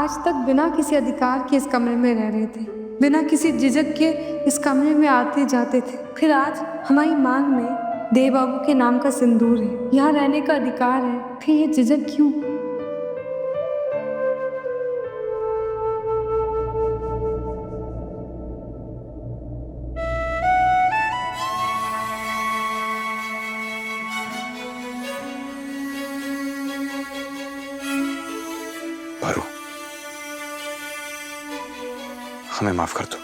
आज तक बिना किसी अधिकार के इस कमरे में रह रहे थे, बिना किसी झिझक के इस कमरे में आते जाते थे। फिर आज हमारी मांग में देव बाबू के नाम का सिंदूर है, यहाँ रहने का अधिकार है, फिर ये झिझक क्यों? पारो, हमें माफ कर दो।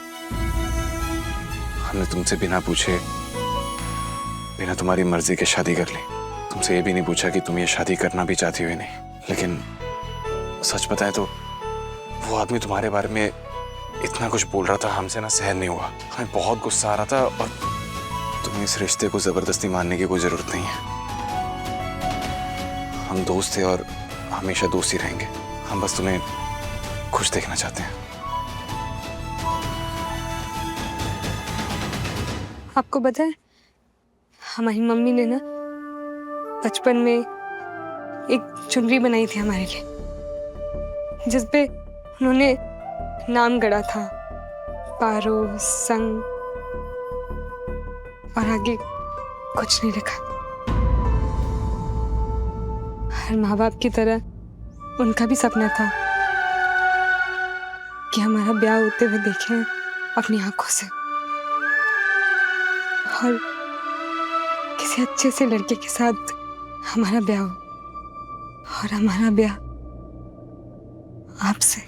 हमने तुमसे बिना पूछे, बिना तुम्हारी मर्जी के शादी कर ली। तुमसे ये भी नहीं पूछा कि तुम ये शादी करना भी चाहती हो या नहीं। लेकिन सच बताएं तो वो आदमी तुम्हारे बारे में इतना कुछ बोल रहा था, हमसे ना सहन नहीं हुआ। हमें बहुत गुस्सा आ रहा था और तुम्हें इस रिश्ते को जबरदस्ती मानने की कोई जरूरत नहीं है। हम दोस्त थे और हमेशा दोस्त ही रहेंगे। हम बस तुम्हें खुश देखना चाहते हैं। आपको पता है, हमारी मम्मी ने ना बचपन में एक चुनरी बनाई थी हमारे लिए, जिसपे उन्होंने नाम गढ़ा था, पारो संग, और आगे कुछ नहीं लिखा। हर माँ बाप की तरह उनका भी सपना था कि हमारा ब्याह होते हुए देखें अपनी आंखों से, और किसी अच्छे से लड़के के साथ हमारा ब्याह हो, और हमारा ब्याह आपसे।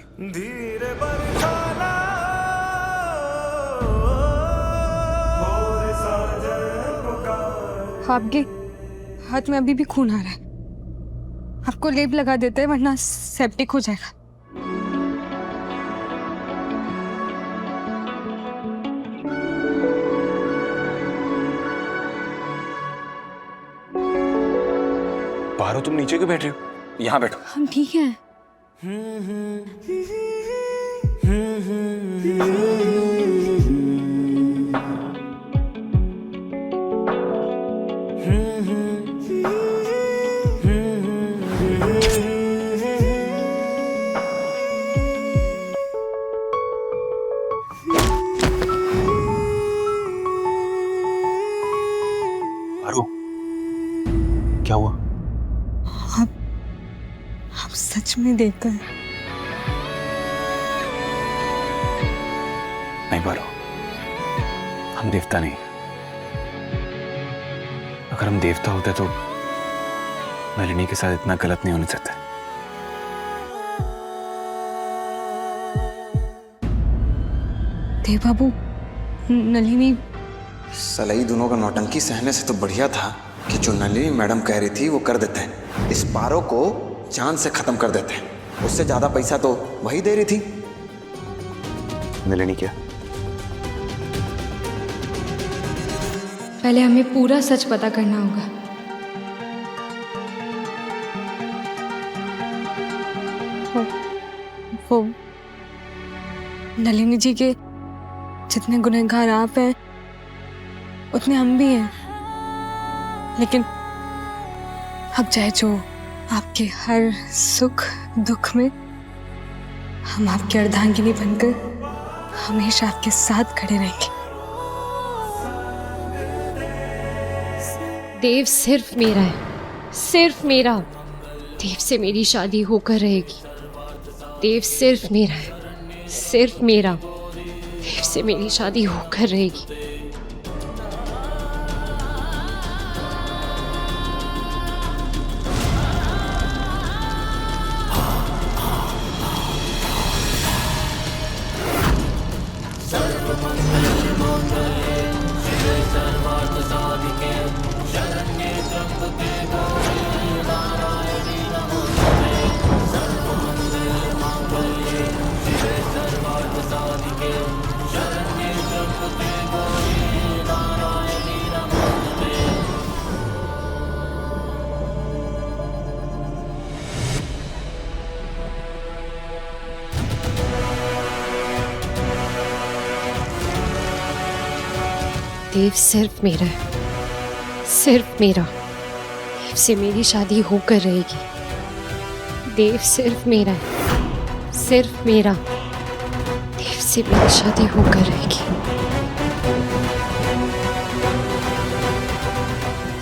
आपके हाथ में अभी भी खून आ रहा है, आपको लेप लगा देते हैं वरना सेप्टिक हो जाएगा। पारो, तुम नीचे क्यों बैठ रहे हो? यहाँ बैठो। हम ठीक हैं। पारो, क्या हुआ? आप सच में देवता हैं? नहीं पारो, हम देवता नहीं। अगर हम देवता होते तो नलिनी के साथ इतना गलत नहीं होने देते। देव बाबू, नलिनी। सलाई दोनों का नौटंकी सहने से तो बढ़िया था कि जो नलिनी मैडम कह रही थी वो कर देते हैं। इस पारो को जान से खत्म कर देते हैं। उससे ज्यादा पैसा तो वही दे रही थी। नलिनी क्या? पहले हमें पूरा सच पता करना होगा। वो नलिनी जी के जितने गुनहगार आप हैं उतने हम भी हैं, लेकिन अब चाहे जो आपके हर सुख दुख में हम आपकी अर्धांगिनी बनकर हमेशा आपके साथ खड़े रहेंगे। देव सिर्फ मेरा है, सिर्फ मेरा। देव से मेरी शादी होकर रहेगी। देव सिर्फ मेरा है, सिर्फ मेरा। देव से मेरी शादी होकर रहेगी। देव सिर्फ मेरा है, सिर्फ मेरा। देव से मेरी शादी होकर रहेगी। देव सिर्फ मेरा है, सिर्फ मेरा। देव से मेरी शादी होकर रहेगी।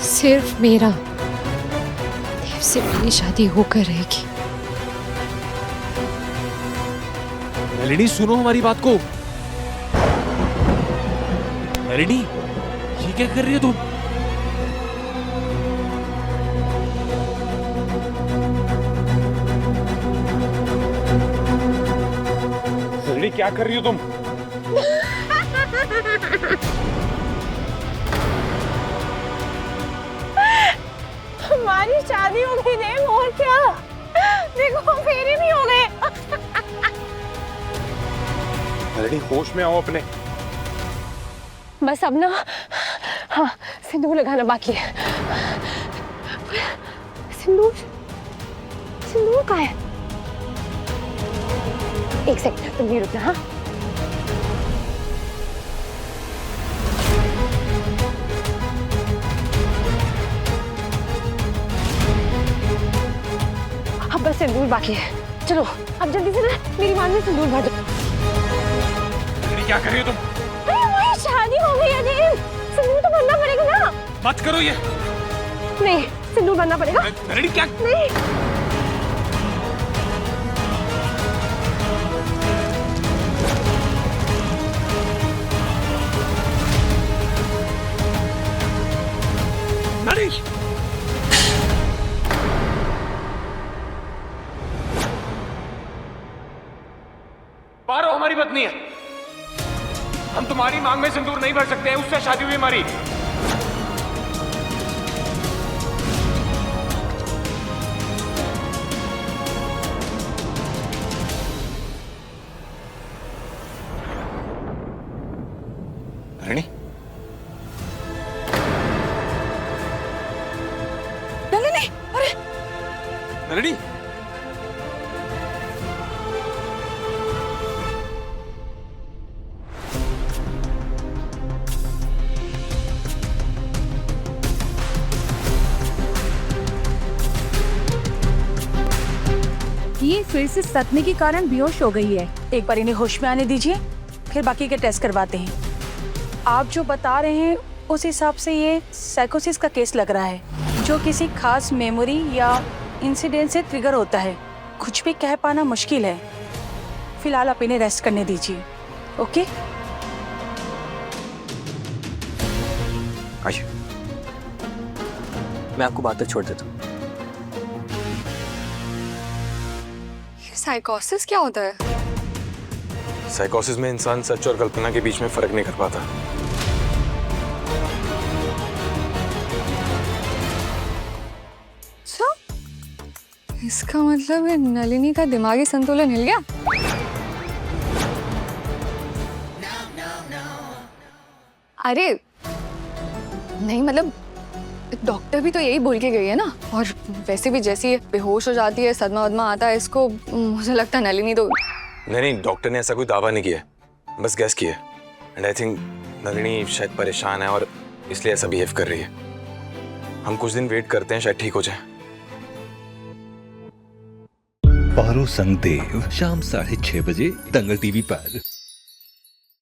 सिर्फ मेरा। देव से मेरी शादी होकर रहेगी। नलिनी सुनो हमारी बात को। नलिनी ये क्या कर रही हो तुम? नलिनी क्या कर रही हो तुम? हमारी शादी हो गई देव, और क्या। देखो फेरे भी हो गए। नलिनी होश में आओ अपने। बस अब ना, हाँ, सिंदूर लगाना बाकी है। सिंदूर सिंदूर कहाँ है? एक सेकंड, तुम भी रुकना। हाँ, अब बस सिंदूर बाकी है। चलो अब जल्दी से ना मेरी मांग में सिंदूर भर दो। नलिनी क्या कर रही हो तुम? अरे हमारी शादी हो गई है देव, सिंदूर तो भरना पड़ेगा ना। मत करो ये। नहीं, सिंदूर भरना पड़ेगा। नलिनी क्या? नहीं, नलिनी पारो हमारी पत्नी है। हम तुम्हारी मांग में सिंदूर नहीं भर सकते हैं, उससे शादी हुई हमारी। नलिनी नलिनी, अरे नलिनी ये फिर से सतने के कारण बेहोश हो गई है। एक बार इन्हें होश में आने दीजिए, फिर बाकी के टेस्ट करवाते हैं। आप जो बता रहे हैं उस हिसाब से ये साइकोसिस का केस लग रहा है, जो किसी खास मेमोरी या इंसिडेंट से ट्रिगर होता है। कुछ भी कह पाना मुश्किल है। फिलहाल आप इन्हें रेस्ट करने दीजिए। ओके, आइए। मैं आपको बात तक छोड़ देता हूँ। साइकोसिस क्या होता है? साइकोसिस में इंसान सच और कल्पना के बीच में फर्क नहीं कर पाता। अच्छा, इसका मतलब है नलिनी का दिमागी संतुलन हिल गया। अरे नहीं, मतलब डॉक्टर भी तो यही बोल के गई है ना। और वैसे भी जैसी ये बेहोश हो जाती है, सदमा वदमा आता है इसको, मुझे लगता है नलिनी तो। नहीं, डॉक्टर ने ऐसा कोई दावा नहीं किया, बस गैस किया। एंड आई थिंक नलिनी शायद परेशान है और इसलिए ऐसा बिहेव कर रही है। हम कुछ दिन वेट करते हैं, शायद ठीक हो जाए। पारो संग देव शाम 6:30 बजे दंगल टीवी पर।